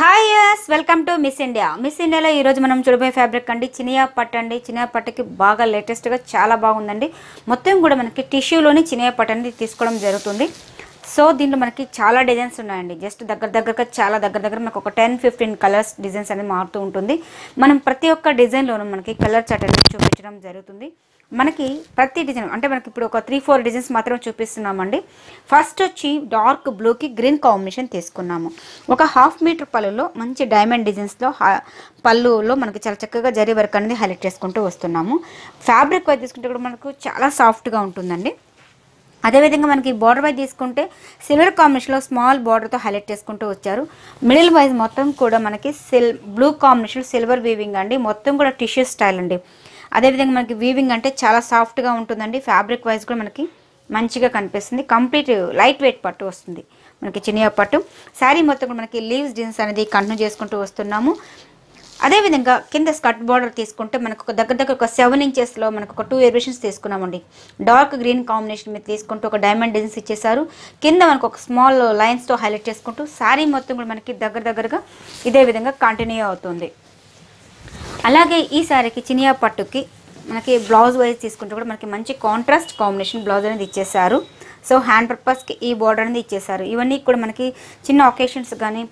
Hi yes welcome to Miss India. Miss ఇండియాలో ఈరోజు మనం చూడబోయే ఫ్యాబ్రిక్ అండి చినియా పట్టు అండి. చినియా పట్టుకి బాగా లేటెస్ట్గా చాలా బాగుందండి. మొత్తం కూడా మనకి టిష్యూలోని చినియా పట్టు అనేది తీసుకోవడం జరుగుతుంది. సో దీంట్లో మనకి చాలా డిజైన్స్ ఉన్నాయండి. జస్ట్ దగ్గరగా చాలా దగ్గర మనకు ఒక 10-15 కలర్స్ డిజైన్స్ అనేది మారుతూ ఉంటుంది. మనం ప్రతి ఒక్క డిజైన్లోనూ మనకి కలర్ చార్ట్ అనేది చూపించడం జరుగుతుంది. మనకి ప్రతి డిజైన్ అంటే మనకి ఇప్పుడు ఒక 3-4 డిజైన్స్ మాత్రమే చూపిస్తున్నామండి. ఫస్ట్ వచ్చి డార్క్ బ్లూకి గ్రీన్ కాంబినేషన్ తీసుకున్నాము. ఒక 1/2 మీటర్ పళ్ళులో మంచి డైమండ్ డిజైన్స్లో పళ్ళులో మనకి చాలా చక్కగా జరీ వర్క్ అనేది హైలైట్ చేసుకుంటూ వస్తున్నాము. ఫ్యాబ్రిక్ వైజ్ తీసుకుంటే కూడా మనకు చాలా సాఫ్ట్గా ఉంటుందండి. అదేవిధంగా మనకి బార్డర్ వైజ్ తీసుకుంటే సిల్వర్ కాంబినేషన్లో స్మాల్ బార్డర్తో హైలైట్ చేసుకుంటూ వచ్చారు. మిడిల్ వైజ్ మొత్తం కూడా మనకి బ్లూ కాంబినేషన్ సిల్వర్ వీవింగ్ అండి. మొత్తం కూడా టిష్యూ స్టైల్ అండి. అదేవిధంగా మనకి వీవింగ్ అంటే చాలా సాఫ్ట్గా ఉంటుందండి. ఫ్యాబ్రిక్ వైజ్ కూడా మనకి మంచిగా కనిపిస్తుంది. కంప్లీట్ లైట్ వెయిట్ పట్టు వస్తుంది మనకి చినియా పట్టు. శారీ మొత్తం కూడా మనకి లీవ్స్ డిజైన్స్ అనేది కంటిన్యూ చేసుకుంటూ వస్తున్నాము. అదేవిధంగా కింద స్కర్ట్ బార్డర్ తీసుకుంటే మనకు ఒక దగ్గర ఒక 7 ఇంచెస్లో మనకు ఒక 2 వేరియేషన్స్ తీసుకున్నామండి. డార్క్ గ్రీన్ కాంబినేషన్ మీద తీసుకుంటూ ఒక డైమండ్ డిజైన్స్ ఇచ్చేసారు. కింద మనకు ఒక స్మాల్ లైన్స్తో హైలైట్ చేసుకుంటూ శారీ మొత్తం కూడా మనకి దగ్గరగా ఇదే విధంగా కంటిన్యూ అవుతుంది. అలాగే ఈ శారీకి చినియా పట్టుకి మనకి బ్లౌజ్ వైజ్ తీసుకుంటే కూడా మనకి మంచి కాంట్రాస్ట్ కాంబినేషన్ బ్లౌజ్ అనేది ఇచ్చేసారు. సో హ్యాండ్ పర్పస్కి ఈ బార్డర్ అనేది ఇచ్చేసారు. ఇవన్నీ కూడా మనకి చిన్న ఒకేషన్స్ కానీ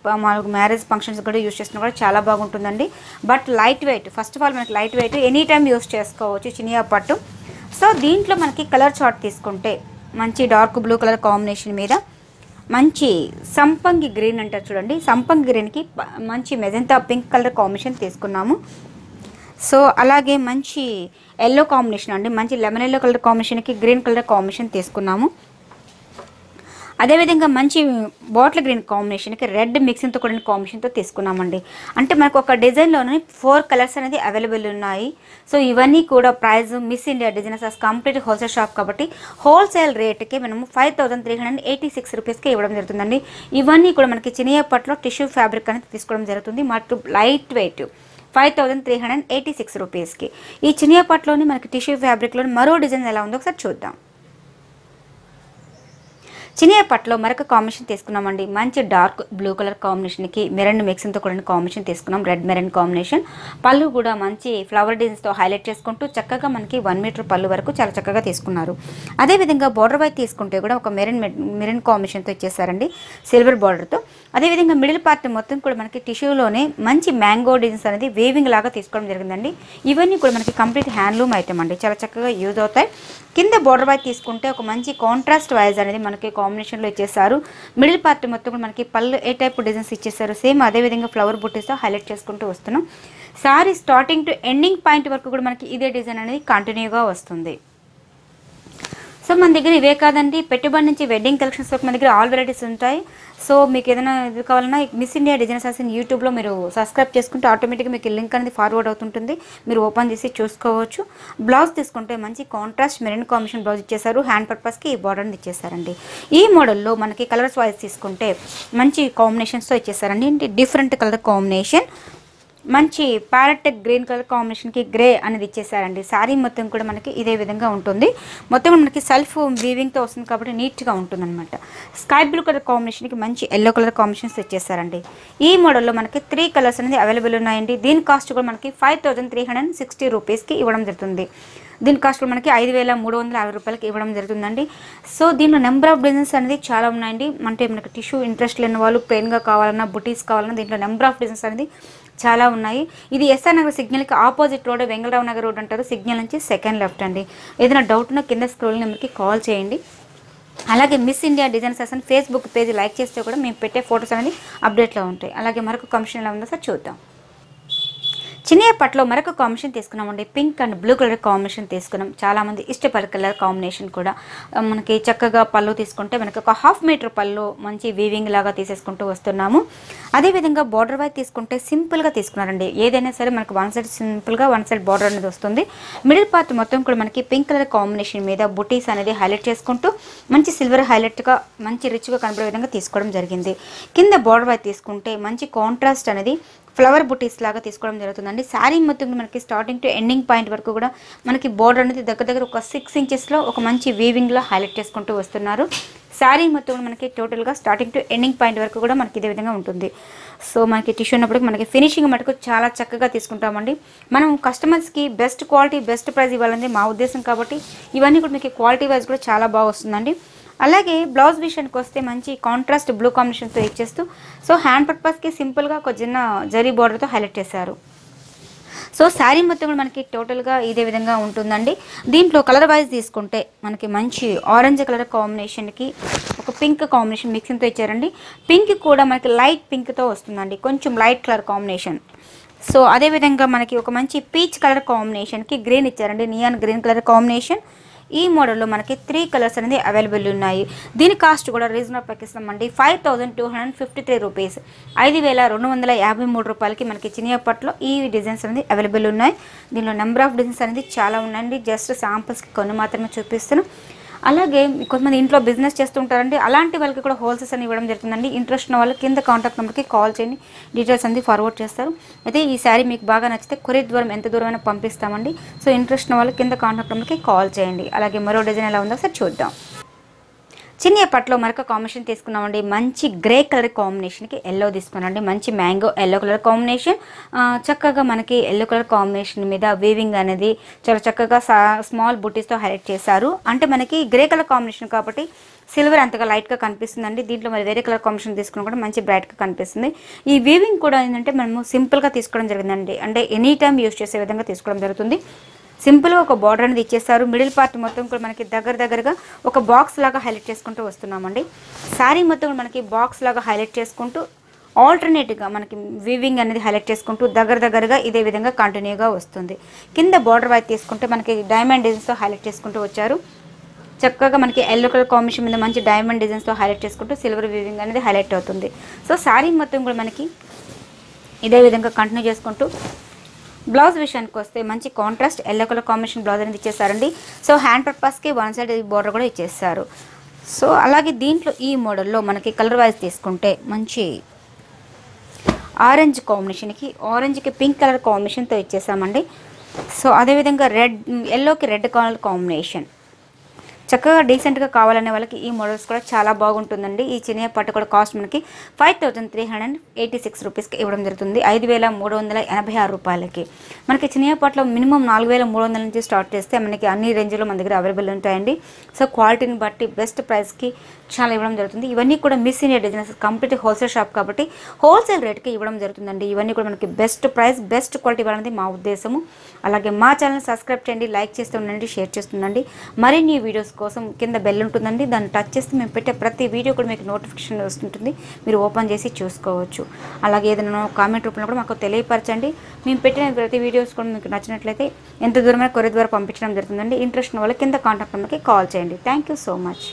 మ్యారేజ్ ఫంక్షన్స్ కూడా యూస్ చేసినా కూడా చాలా బాగుంటుందండి. But light weight, first of all మనకి light weight any time use చేసుకోవచ్చు చినియా పట్టు. సో దీంట్లో మనకి కలర్ చార్ట్ తీసుకుంటే మంచి డార్క్ బ్లూ కలర్ కాంబినేషన్ మీద మంచి సంపంగి గ్రీన్ అంటారు చూడండి. సంపంగి గ్రీన్కి మంచి మెజంతా పింక్ కలర్ కాంబినేషన్ తీసుకున్నాము. సో అలాగే మంచి ఎల్లో కాంబినేషన్ అండి. మంచి లెమన్ ఎల్లో కలర్ కాంబినేషన్కి గ్రీన్ కలర్ కాంబినేషన్ తీసుకున్నాము. అదేవిధంగా మంచి బాటిల్ గ్రీన్ కాంబినేషన్కి రెడ్ మిక్సింగ్తో కూడిన కాంబినేషన్తో తీసుకున్నామండి. అంటే మనకు ఒక డిజైన్లోనే 4 కలర్స్ అనేది అవైలబుల్ ఉన్నాయి. సో ఇవన్నీ కూడా price miss India designers complete wholesale shop కాబట్టి హోల్సేల్ రేట్కి మనము 5386 రూపీస్కి ఇవ్వడం జరుగుతుందండి. ఇవన్నీ కూడా మనకి చినియా పట్టులో టిష్యూ ఫ్యాబ్రిక్ అనేది తీసుకోవడం జరుగుతుంది. మరియు లైట్ వెయిట్ 5386 రూపీస్కి. ఈ చినియా పట్టులోని మనకి టిష్యూ ఫ్యాబ్రిక్లోని మరో డిజైన్ ఎలా ఉందో ఒకసారి చూద్దాం. చినియా పట్టులో మరొక కాంబినేషన్ తీసుకున్నామండి. మంచి డార్క్ బ్లూ కలర్ కాంబినేషన్కి మెరూన్ మిక్సింగ్తో కూడిన కాంబినేషన్ తీసుకున్నాం. Red maroon combination. పళ్ళు కూడా మంచి ఫ్లవర్ డిజైన్స్తో హైలైట్ చేసుకుంటూ చక్కగా మనకి 1 మీటర్ పళ్ళు వరకు చాలా చక్కగా తీసుకున్నారు. అదేవిధంగా బార్డర్ వైజ్ తీసుకుంటే కూడా ఒక మెరూన్ కాంబినేషన్తో ఇచ్చేసారండి సిల్వర్ బార్డర్తో. అదేవిధంగా మిడిల్ పార్ట్ మొత్తం కూడా మనకి టిష్యూలోనే మంచి మ్యాంగో డిజైన్స్ అనేది వేవింగ్ లాగా తీసుకోవడం జరిగిందండి. ఇవన్నీ కూడా మనకి కంప్లీట్ హ్యాండ్లూమ్ ఐటమ్ అండి. చాలా చక్కగా యూజ్ అవుతాయి. కింద బార్డర్ వైజ్ తీసుకుంటే ఒక మంచి కాంట్రాస్ట్ వైజ్ అనేది మనకి కాంబినేషన్లో ఇచ్చేసారు. మిడిల్ పార్ట్ మొత్తం కూడా మనకి పళ్ళు ఏ టైప్ డిజైన్స్ ఇచ్చేసారు. సేమ్ అదేవిధంగా ఫ్లవర్ బుట్టీస్తో హైలైట్ చేసుకుంటూ వస్తున్నాం. Sorry starting to ending point వరకు కూడా మనకి ఇదే డిజైన్ అనేది కంటిన్యూగా వస్తుంది. సో మన దగ్గర ఇవే కాదండి, పెట్టుబడి నుంచి వెడ్డింగ్ కలెక్షన్స్ వరకు మన దగ్గర ఆల్ వెరైటీస్ ఉంటాయి. సో మీకు ఏదైనా ఇది కావాలన్నా మిస్ ఇండియా డిజైనర్స్ అని యూట్యూబ్లో మీరు సబ్స్క్రైబ్ చేసుకుంటే ఆటోమేటిక్గా మీకు లింక్ అనేది ఫార్వర్డ్ అవుతుంటుంది. మీరు ఓపెన్ చేసి చూసుకోవచ్చు. బ్లౌజ్ తీసుకుంటే మంచి కాంట్రాస్ట్ మెరూన్ కాంబినేషన్ బ్లౌజ్ ఇచ్చేసారు. హ్యాండ్ పర్పస్కి ఈ బార్డర్ అనేది ఇచ్చేసారండి. ఈ మోడల్లో మనకి కలర్స్ వైజ్ తీసుకుంటే మంచి కాంబినేషన్స్తో ఇచ్చేసారండి. డిఫరెంట్ కలర్ కాంబినేషన్ మంచి ప్యారెట్ గ్రీన్ కలర్ కాంబినేషన్కి గ్రే అనేది ఇచ్చేసారండి. శారీ మొత్తం కూడా మనకి ఇదే విధంగా ఉంటుంది. మొత్తం మనకి సెల్ఫ్ వీవింగ్తో వస్తుంది కాబట్టి నీట్గా ఉంటుంది అనమాట. స్కై బ్లూ కలర్ కాంబినేషన్కి మంచి ఎల్లో కలర్ కాంబినేషన్స్ ఇచ్చేసారండి. ఈ మోడల్లో మనకి 3 కలర్స్ అనేది అవైలబుల్ ఉన్నాయండి. దీని కాస్ట్ కూడా మనకి 5360 రూపీస్కి ఇవ్వడం జరుగుతుంది. దీని కాస్ట్ మనకి 5350 రూపాయలకి ఇవ్వడం జరుగుతుందండి. సో దీనిలో నెంబర్ ఆఫ్ డిజైన్స్ అనేది చాలా ఉన్నాయండి. అంటే మనకి టిష్యూ ఇంట్రెస్ట్ లేని వాళ్ళు ప్లెయిన్గా కావాలన్నా బుటీస్ కావాలన్నా దీంట్లో నెంబర్ ఆఫ్ డిజైన్స్ అనేది చాలా ఉన్నాయి. ఇది ఎస్ఆర్ నగర్ సిగ్నల్కి opposite road, Vengalrao Nagar road అంటారు. సిగ్నల్ నుంచి సెకండ్ లెఫ్ట్ అండి. ఏదైనా డౌట్ ఉన్నా కింద స్క్రోల్ నెంబర్కి కాల్ చేయండి. అలాగే మిస్ ఇండియా డిజైనర్స్ అని ఫేస్బుక్ పేజ్ లైక్ చేస్తే కూడా మేము పెట్టే ఫొటోస్ అనేది అప్డేట్లో ఉంటాయి. అలాగే మరొక కాంబినేషన్ ఎలా ఉందో సార్ చూద్దాం. చినియా పట్టులో మరొక కాంబినేషన్ తీసుకున్నామండి. Pink and blue colour combination తీసుకున్నాం. చాలామంది ఇష్టపడే కలర్ కాంబినేషన్ కూడా మనకి చక్కగా పళ్ళు తీసుకుంటే మనకి ఒక 1/2 మీటర్ పళ్ళు మంచి వీవింగ్ లాగా తీసేసుకుంటూ వస్తున్నాము. అదేవిధంగా బార్డర్ వైజ్ తీసుకుంటే సింపుల్గా తీసుకున్నారండి. ఏదైనా సరే మనకి వన్ సైడ్ సింపుల్గా వన్ సైడ్ బార్డర్ అనేది వస్తుంది. మిడిల్ పార్ట్ మొత్తం కూడా మనకి పింక్ కలర్ కాంబినేషన్ మీద బుటీస్ అనేది హైలైట్ చేసుకుంటూ మంచి సిల్వర్ హైలైట్గా మంచి రిచ్గా కనబడే విధంగా తీసుకోవడం జరిగింది. కింద బార్డర్ వైజ్ తీసుకుంటే మంచి కాంట్రాస్ట్ అనేది ఫ్లవర్ బుటీస్ లాగా తీసుకోవడం జరుగుతుందండి. శారీ మొత్తం మనకి స్టార్టింగ్ టు ఎండింగ్ పాయింట్ వరకు కూడా మనకి బోర్డర్ అనేది దగ్గర ఒక 6 ఇంచెస్లో ఒక మంచి వీవింగ్లో హైలైట్ చేసుకుంటూ వస్తున్నారు. శారీ మొత్తం కూడా మనకి టోటల్గా స్టార్టింగ్ టు ఎండింగ్ పాయింట్ వరకు కూడా మనకి ఇదే విధంగా ఉంటుంది. సో మనకి టిష్యూ ఉన్నప్పుడు మనకి ఫినిషింగ్ మటుకు చాలా చక్కగా తీసుకుంటామండి. మనం కస్టమర్స్కి బెస్ట్ క్వాలిటీ బెస్ట్ ప్రైస్ ఇవ్వాలనేది మా ఉద్దేశం కాబట్టి ఇవన్నీ కూడా మీకు క్వాలిటీ వైజ్ కూడా చాలా బాగా వస్తుందండి. అలాగే బ్లౌజ్ విషయానికి వస్తే మంచి కాంట్రాస్ట్ బ్లూ కాంబినేషన్తో ఇచ్చేస్తూ సో హ్యాండ్ పర్పస్కి సింపుల్గా ఒక చిన్న జరీ బార్డర్తో హైలైట్ చేశారు. సో శారీ మొత్తం కూడా మనకి టోటల్గా ఇదే విధంగా ఉంటుందండి. దీంట్లో కలర్ వైజ్ తీసుకుంటే మనకి మంచి ఆరెంజ్ కలర్ కాంబినేషన్కి ఒక పింక్ కాంబినేషన్ మిక్సింగ్తో ఇచ్చారండి. పింక్ కూడా మనకి లైట్ పింక్తో వస్తుందండి, కొంచెం లైట్ కలర్ కాంబినేషన్. సో అదేవిధంగా మనకి ఒక మంచి పీచ్ కలర్ కాంబినేషన్కి గ్రీన్ ఇచ్చారండి, నియాన్ గ్రీన్ కలర్ కాంబినేషన్. ఈ మోడల్లో మనకి 3 కలర్స్ అనేది అవైలబుల్ ఉన్నాయి. దీని కాస్ట్ కూడా రీజనబుల్ ప్యాకేస్తామండి. 5253 రూపీస్, 5253 రూపాయలకి మనకి చినియా పట్టులో ఈ డిజైన్స్ అనేది అవైలబుల్ ఉన్నాయి. దీనిలో నెంబర్ ఆఫ్ డిజైన్స్ అనేది చాలా ఉన్నాయండి. జస్ట్ శాంపుల్స్కి కొన్ని మాత్రమే చూపిస్తాను. అలాగే కొంతమంది ఇంట్లో బిజినెస్ చేస్తుంటారండి, అలాంటి వాళ్ళకి కూడా హోల్సేల్స్ అని ఇవ్వడం జరుగుతుందండి. ఇంట్రెస్ట్ ఉన్న వాళ్ళు కింద కాంటాక్ట్ నెంబర్కి కాల్ చేయండి, డీటెయిల్స్ అనేది ఫార్వర్డ్ చేస్తారు. అయితే ఈ శారీ మీకు బాగా నచ్చితే కొరియర్ ద్వారా ఎంత దూరమైనా పంపిస్తామండి. సో ఇంట్రెస్ట్ ఉన్న వాళ్ళు కింద కాంటాక్ట్ నెంబర్కి కాల్ చేయండి. అలాగే మరో డిజైన్ ఎలా ఉందో ఒకసారి చూద్దాం. చిన్న పట్లో మరొక కాంబినేషన్ తీసుకున్నామండి. మంచి గ్రే కలర్ కాంబినేషన్కి ఎల్లో తీసుకున్నాండి. మంచి మ్యాంగో ఎల్లో కలర్ కాంబినేషన్. చక్కగా మనకి ఎల్లో కలర్ కాంబినేషన్ మీద వీవింగ్ అనేది చాలా చక్కగా స్మాల్ బుటీస్తో హైలైట్ చేశారు. అంటే మనకి గ్రే కలర్ కాంబినేషన్ కాబట్టి సిల్వర్ అంతగా లైట్గా కనిపిస్తుందండి. దీంట్లో మరి వేరే కలర్ కాంబినేషన్ తీసుకుని కూడా మంచి బ్రైట్గా కనిపిస్తుంది. ఈ వీవింగ్ కూడా ఏంటంటే మనము సింపుల్గా తీసుకోవడం జరిగిందండి, అంటే ఎనీ టైం యూజ్ చేసే విధంగా తీసుకోవడం జరుగుతుంది. సింపుల్గా ఒక బార్డర్ అనేది ఇచ్చేస్తారు. మిడిల్ పార్ట్ మొత్తం కూడా మనకి దగ్గరగా ఒక బాక్స్ లాగా హైలైట్ చేసుకుంటూ వస్తున్నామండి. శారీ మొత్తం మనకి బాక్స్ లాగా హైలైట్ చేసుకుంటూ ఆల్టర్నేట్గా మనకి వీవింగ్ అనేది హైలైట్ చేసుకుంటూ దగ్గరగా ఇదే విధంగా కంటిన్యూగా వస్తుంది. కింద బార్డర్ వైపు తీసుకుంటే మనకి డైమండ్ డిజైన్స్తో హైలైట్ చేసుకుంటూ వచ్చారు. చక్కగా మనకి ఎల్లో కలర్ కాంబినేషన్ మీద మంచి డైమండ్ డిజైన్స్తో హైలైట్ చేసుకుంటూ సిల్వర్ వీవింగ్ అనేది హైలైట్ అవుతుంది. సో శారీ మొత్తం కూడా మనకి ఇదే విధంగా కంటిన్యూ చేసుకుంటూ బ్లౌజ్ విషయానికి వస్తే మంచి contrast yellow colour combination blouse అనేది ఇచ్చేసారండి. సో హ్యాండ్ పర్పస్కి వన్ సైడ్ బార్డర్ కూడా ఇచ్చేస్తారు. సో అలాగే దీంట్లో ఈ మోడల్లో మనకి కలర్ వైజ్ తీసుకుంటే మంచి ఆరెంజ్ కాంబినేషన్కి ఆరెంజ్కి పింక్ కలర్ కాంబినేషన్తో ఇచ్చేసామండి. సో అదేవిధంగా ఎల్లోకి రెడ్ కలర్ కాంబినేషన్. చక్కగా డీసెంట్గా కావాలనే వాళ్ళకి ఈ మోడల్స్ కూడా చాలా బాగుంటుందండి. ఈ చినియా పట్టు కూడా కాస్ట్ మనకి 5386 రూపీస్కి ఇవ్వడం జరుగుతుంది, 5386 రూపాయలకి. మనకి చినియా పట్టులో మినిమం 4300 నుంచి స్టార్ట్ చేస్తే మనకి అన్ని రేంజ్లో మన దగ్గర అవైలబుల్ ఉంటాయండి. సో క్వాలిటీని బట్టి బెస్ట్ ప్రైస్కి చాలా ఇవ్వడం జరుగుతుంది. ఇవన్నీ కూడా miss India designs complete wholesale shop కాబట్టి హోల్సేల్ రేట్కి ఇవ్వడం జరుగుతుందండి. ఇవన్నీ కూడా మనకి బెస్ట్ ప్రైస్ బెస్ట్ క్వాలిటీ ఇవ్వాలనేది మా ఉద్దేశము. అలాగే మా ఛానల్ సబ్స్క్రైబ్ చేయండి, లైక్ చేస్తూ ఉండండి, షేర్ చేస్తుండండి. మరిన్ని వీడియోస్ కోసం కింద బెల్ ఉంటుందండి, దాన్ని టచ్ చేస్తే మేము పెట్టే ప్రతి వీడియో కూడా మీకు నోటిఫికేషన్ వస్తుంటుంది, మీరు ఓపెన్ చేసి చూసుకోవచ్చు. అలాగే ఏదైనా కామెంట్ రూపంలో కూడా మాకు తెలియపరచండి. మేము పెట్టిన ప్రతి వీడియోస్ కూడా మీకు నచ్చినట్లయితే ఎంత దూరమైనా కొరియర్ ద్వారా పంపించడం జరుగుతుందండి. ఇంట్రెస్ట్ ఉన్న వాళ్ళు కింద కాంటాక్ట్ నెంబర్కి కాల్ చేయండి. Thank you so much.